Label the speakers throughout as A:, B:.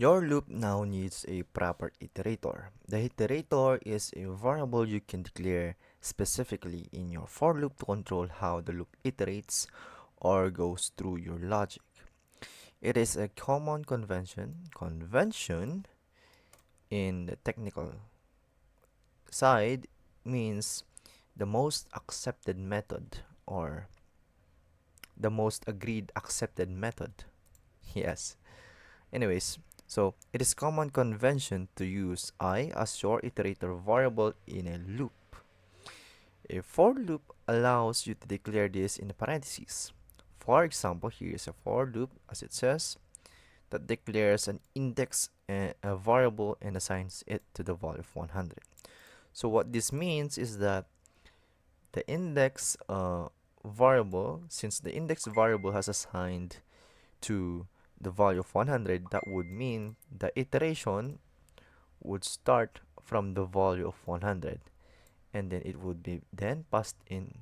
A: Your loop now needs a proper iterator. The iterator is a variable you can declare specifically in your for loop to control how the loop iterates or goes through your logic. It is a common convention in the technical side means the most accepted method or the most agreed accepted method. Yes. Anyways, so it is common convention to use I as your iterator variable in a loop. A for loop allows you to declare this in parentheses. For example, here is a for loop as it says that declares an index a variable and assigns it to the value of 100. So what this means is that the index variable, since the index variable has assigned to the value of 100, that would mean the iteration would start from the value of 100, and then it would be then passed in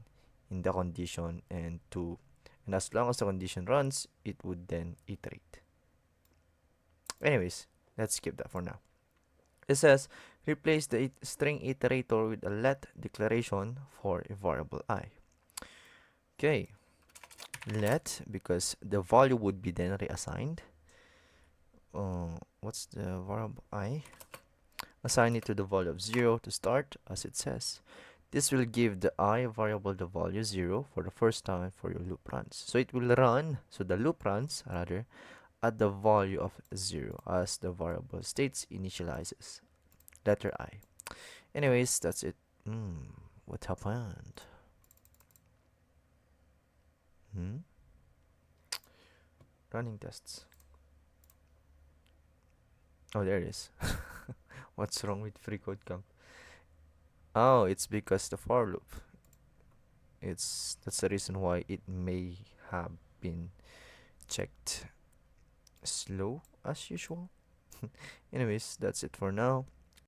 A: the condition and as long as the condition runs, it would then iterate. Anyways, let's skip that for now. It says replace the string iterator with a let declaration for a variable I. Okay, let, because the value would be then reassigned. What's the variable I? Assign it to the value of 0 to start, as it says. This will give the I variable the value 0 for the first time for your loop runs. So it will run, so the loop runs rather, at the value of 0 as the variable states initializes. Letter I. Anyways, that's it. What happened? Hmm? Running tests. Oh, there it is. What's wrong with free code camp? Oh, it's because the for loop. That's the reason why it may have been checked slow as usual. Anyways, that's it for now.